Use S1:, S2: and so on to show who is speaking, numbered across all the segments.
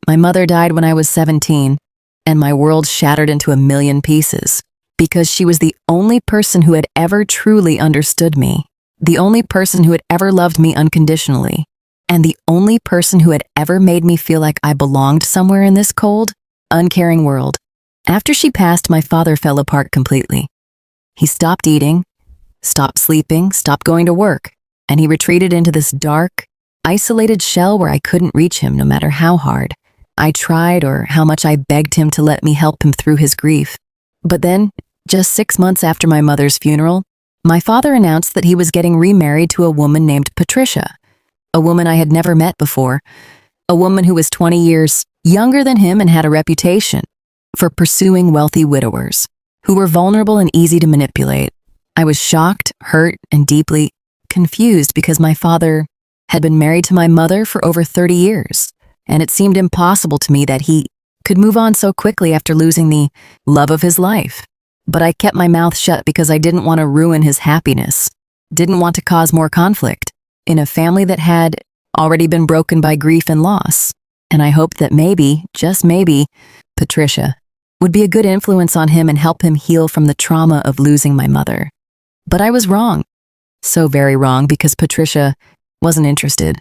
S1: My mother died when I was 17, and my world shattered into a million pieces because she was the only person who had ever truly understood me, the only person who had ever loved me unconditionally, and the only person who had ever made me feel like I belonged somewhere in this cold, uncaring world. After she passed, my father fell apart completely. He stopped eating, stopped sleeping, stopped going to work, and he retreated into this dark, isolated shell where I couldn't reach him no matter how hard I tried or how much I begged him to let me help him through his grief. But then, just 6 months after my mother's funeral, my father announced that he was getting remarried to a woman named Patricia, a woman I had never met before, a woman who was 20 years younger than him and had a reputation for pursuing wealthy widowers who were vulnerable and easy to manipulate. I was shocked, hurt, and deeply confused because my father had been married to my mother for over 30 years, and it seemed impossible to me that he could move on so quickly after losing the love of his life. But I kept my mouth shut because I didn't want to ruin his happiness, didn't want to cause more conflict in a family that had already been broken by grief and loss. And I hoped that maybe, just maybe, Patricia would be a good influence on him and help him heal from the trauma of losing my mother. But I was wrong. So very wrong, because Patricia wasn't interested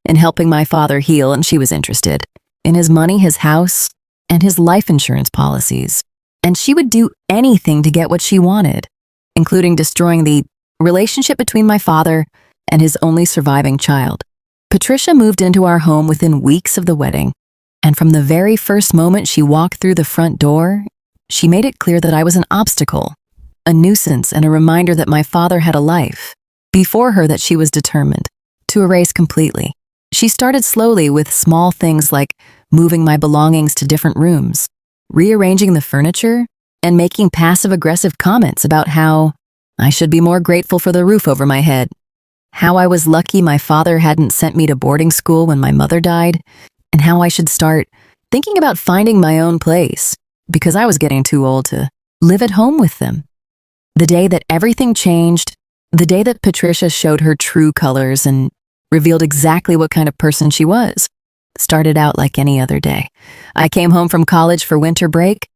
S1: in helping my father heal, and she was interested in his money, his house, and his life insurance policies. And she would do anything to get what she wanted, including destroying the relationship between my father and his only surviving child. Patricia moved into our home within weeks of the wedding, and from the very first moment she walked through the front door, she made it clear that I was an obstacle, a nuisance, and a reminder that my father had a life before her that she was determined to erase completely. She started slowly with small things like moving my belongings to different rooms, rearranging the furniture, and making passive-aggressive comments about how I should be more grateful for the roof over my head, how I was lucky my father hadn't sent me to boarding school when my mother died, and how I should start thinking about finding my own place because I was getting too old to live at home with them. The day that everything changed, the day that Patricia showed her true colors and revealed exactly what kind of person she was, started out like any other day. I came home from college for winter break,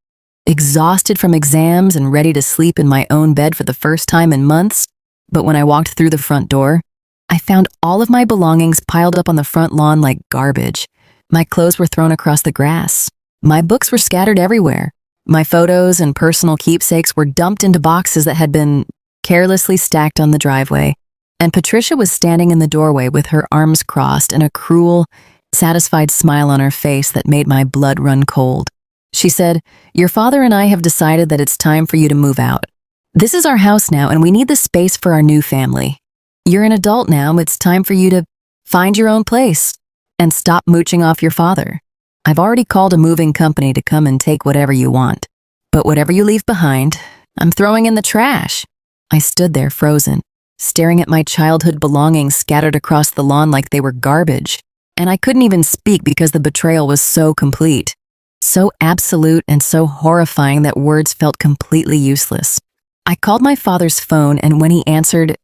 S1: exhausted from exams and ready to sleep in my own bed for the first time in months. But when I walked through the front door, I found all of my belongings piled up on the front lawn like garbage. My clothes were thrown across the grass. My books were scattered everywhere. My photos and personal keepsakes were dumped into boxes that had been carelessly stacked on the driveway. And Patricia was standing in the doorway with her arms crossed and a cruel, satisfied smile on her face that made my blood run cold. She said, "Your father and I have decided that it's time for you to move out. This is our house now, and we need the space for our new family. You're an adult now. It's time for you to find your own place and stop mooching off your father. I've already called a moving company to come and take whatever you want. But whatever you leave behind, I'm throwing in the trash." I stood there frozen, staring at my childhood belongings scattered across the lawn like they were garbage. And I couldn't even speak because the betrayal was so complete, so absolute and so horrifying that words felt completely useless. I called my father's phone, and when he answered,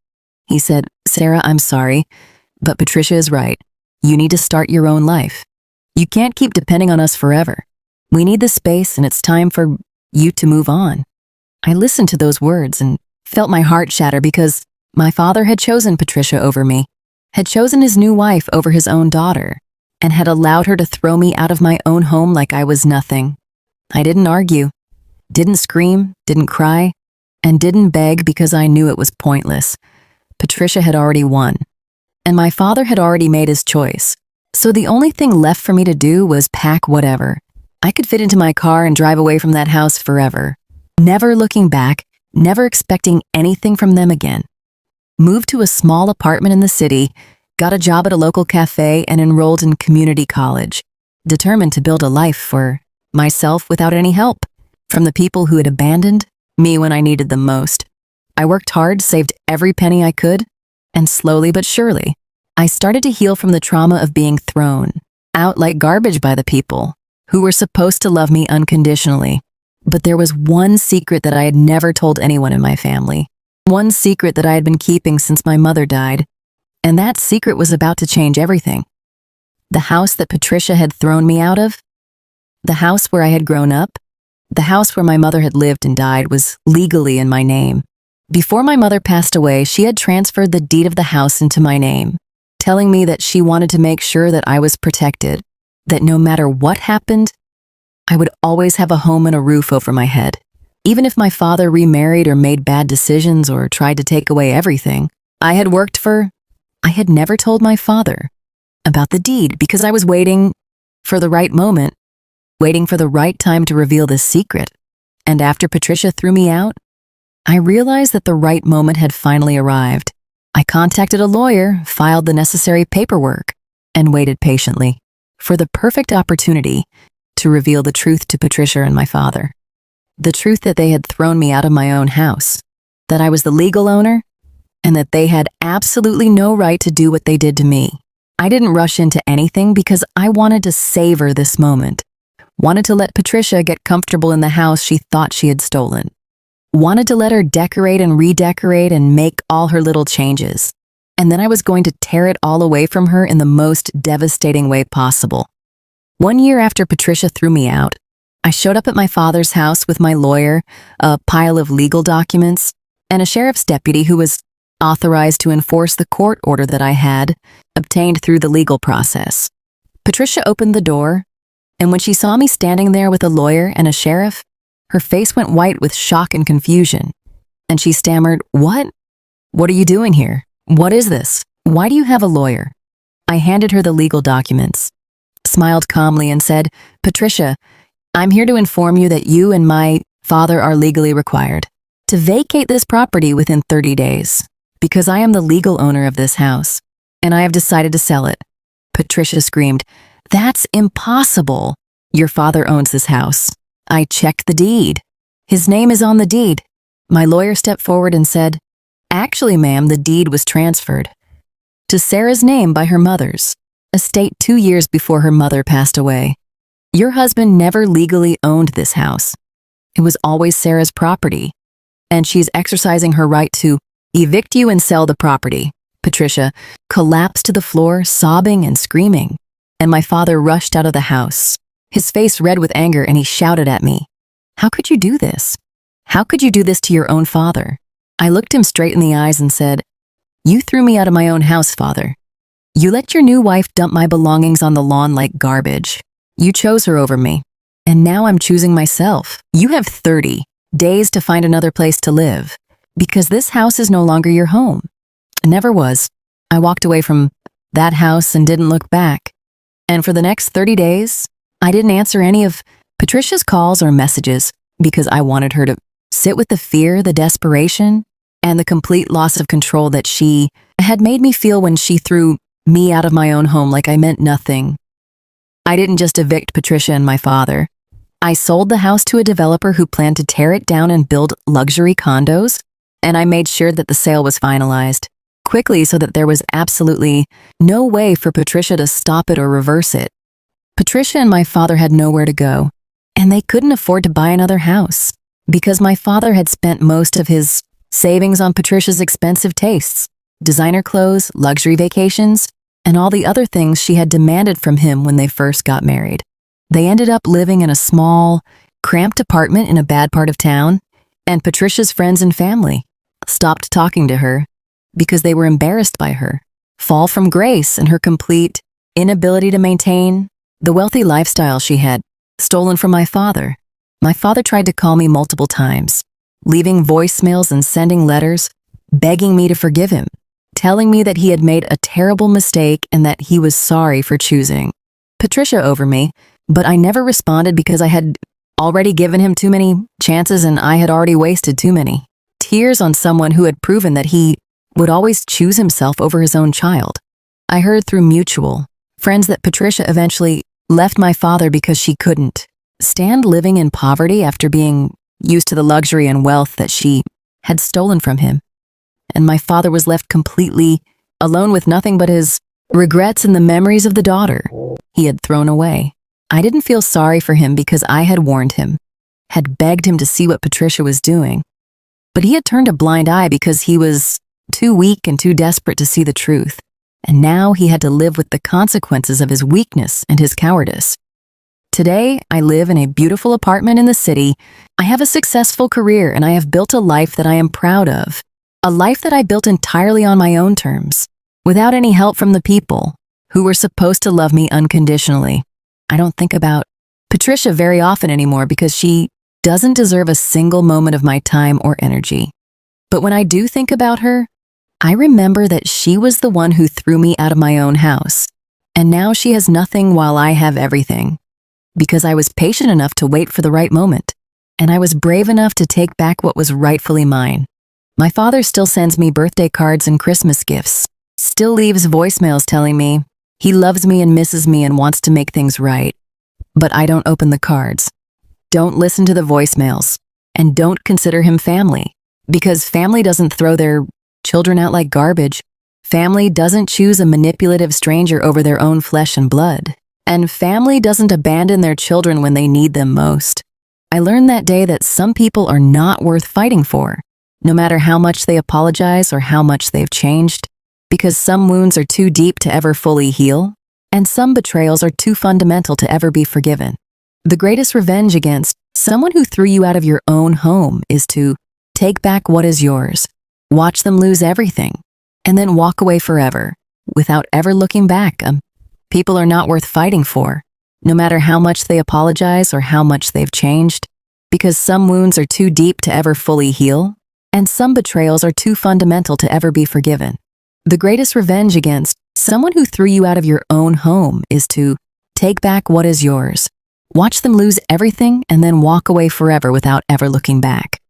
S1: he said, "Sarah, I'm sorry, but Patricia is right. You need to start your own life. You can't keep depending on us forever. We need the space, and it's time for you to move on." I listened to those words and felt my heart shatter because my father had chosen Patricia over me, had chosen his new wife over his own daughter, and had allowed her to throw me out of my own home like I was nothing. I didn't argue, didn't scream, didn't cry, and didn't beg because I knew it was pointless. Patricia had already won, and my father had already made his choice. So the only thing left for me to do was pack whatever. I could fit into my car and drive away from that house forever, never looking back, never expecting anything from them again. Moved to a small apartment in the city, got a job at a local cafe, and enrolled in community college, determined to build a life for myself without any help from the people who had abandoned me when I needed them most. I worked hard, saved every penny I could, and slowly but surely, I started to heal from the trauma of being thrown out like garbage by the people who were supposed to love me unconditionally. But there was one secret that I had never told anyone in my family, one secret that I had been keeping since my mother died, and that secret was about to change everything. The house that Patricia had thrown me out of The house where I had grown up, the house where my mother had lived and died, was legally in my name. Before my mother passed away, she had transferred the deed of the house into my name, telling me that she wanted to make sure that I was protected, that no matter what happened, I would always have a home and a roof over my head. Even if my father remarried or made bad decisions or tried to take away everything I had worked for, I had never told my father about the deed because I was waiting for the right moment, waiting for the right time to reveal this secret. And after Patricia threw me out, I realized that the right moment had finally arrived. I contacted a lawyer, filed the necessary paperwork, and waited patiently for the perfect opportunity to reveal the truth to Patricia and my father. The truth that they had thrown me out of my own house, that I was the legal owner, and that they had absolutely no right to do what they did to me. I didn't rush into anything because I wanted to savor this moment. Wanted to let Patricia get comfortable in the house she thought she had stolen. Wanted to let her decorate and redecorate and make all her little changes. And then I was going to tear it all away from her in the most devastating way possible. 1 year after Patricia threw me out, I showed up at my father's house with my lawyer, a pile of legal documents, and a sheriff's deputy who was authorized to enforce the court order that I had obtained through the legal process. Patricia opened the door, and when she saw me standing there with a lawyer and a sheriff, her face went white with shock and confusion, and she stammered, "What? What are you doing here? What is this? Why do you have a lawyer?" I handed her the legal documents, smiled calmly, and said, "Patricia, I'm here to inform you that you and my father are legally required to vacate this property within 30 days because I am the legal owner of this house, and I have decided to sell it." Patricia screamed, "That's impossible. Your father owns this house. I checked the deed. His name is on the deed." My lawyer stepped forward and said, "Actually, ma'am, the deed was transferred to Sarah's name by her mother's estate 2 years before her mother passed away. Your husband never legally owned this house. It was always Sarah's property, and she's exercising her right to evict you and sell the property." Patricia collapsed to the floor, sobbing and screaming, and my father rushed out of the house, his face red with anger, and he shouted at me, "How could you do this? How could you do this to your own father?" I looked him straight in the eyes and said, "You threw me out of my own house, Father. You let your new wife dump my belongings on the lawn like garbage. You chose her over me, and now I'm choosing myself. You have 30 days to find another place to live, because this house is no longer your home." It never was. I walked away from that house and didn't look back. And for the next 30 days, I didn't answer any of Patricia's calls or messages because I wanted her to sit with the fear, the desperation, and the complete loss of control that she had made me feel when she threw me out of my own home like I meant nothing. I didn't just evict Patricia and my father. I sold the house to a developer who planned to tear it down and build luxury condos, and I made sure that the sale was finalized quickly so that there was absolutely no way for Patricia to stop it or reverse it. Patricia and my father had nowhere to go, and they couldn't afford to buy another house because my father had spent most of his savings on Patricia's expensive tastes, designer clothes, luxury vacations, and all the other things she had demanded from him when they first got married. They ended up living in a small, cramped apartment in a bad part of town, and Patricia's friends and family stopped talking to her because they were embarrassed by her fall from grace and her complete inability to maintain the wealthy lifestyle she had stolen from my father. My father tried to call me multiple times, leaving voicemails and sending letters, begging me to forgive him, telling me that he had made a terrible mistake and that he was sorry for choosing Patricia over me, but I never responded because I had already given him too many chances and I had already wasted too many tears on someone who had proven that he would always choose himself over his own child. I heard through mutual friends that Patricia eventually left my father because she couldn't stand living in poverty after being used to the luxury and wealth that she had stolen from him. And my father was left completely alone with nothing but his regrets and the memories of the daughter he had thrown away. I didn't feel sorry for him because I had warned him, had begged him to see what Patricia was doing. But he had turned a blind eye because he was too weak and too desperate to see the truth. And now he had to live with the consequences of his weakness and his cowardice. Today, I live in a beautiful apartment in the city. I have a successful career and I have built a life that I am proud of. A life that I built entirely on my own terms, without any help from the people who were supposed to love me unconditionally. I don't think about Patricia very often anymore because she doesn't deserve a single moment of my time or energy. But when I do think about her, I remember that she was the one who threw me out of my own house. And now she has nothing while I have everything. Because I was patient enough to wait for the right moment. And I was brave enough to take back what was rightfully mine. My father still sends me birthday cards and Christmas gifts. Still leaves voicemails telling me he loves me and misses me and wants to make things right. But I don't open the cards. Don't listen to the voicemails. And don't consider him family. Because family doesn't throw their children out like garbage. Family doesn't choose a manipulative stranger over their own flesh and blood. And family doesn't abandon their children when they need them most. I learned that day that some people are not worth fighting for, no matter how much they apologize or how much they've changed, because some wounds are too deep to ever fully heal, and some betrayals are too fundamental to ever be forgiven. The greatest revenge against someone who threw you out of your own home is to take back what is yours, watch them lose everything, and then walk away forever, without ever looking back. People are not worth fighting for, no matter how much they apologize or how much they've changed, because some wounds are too deep to ever fully heal, and some betrayals are too fundamental to ever be forgiven. The greatest revenge against someone who threw you out of your own home is to take back what is yours, watch them lose everything, and then walk away forever without ever looking back.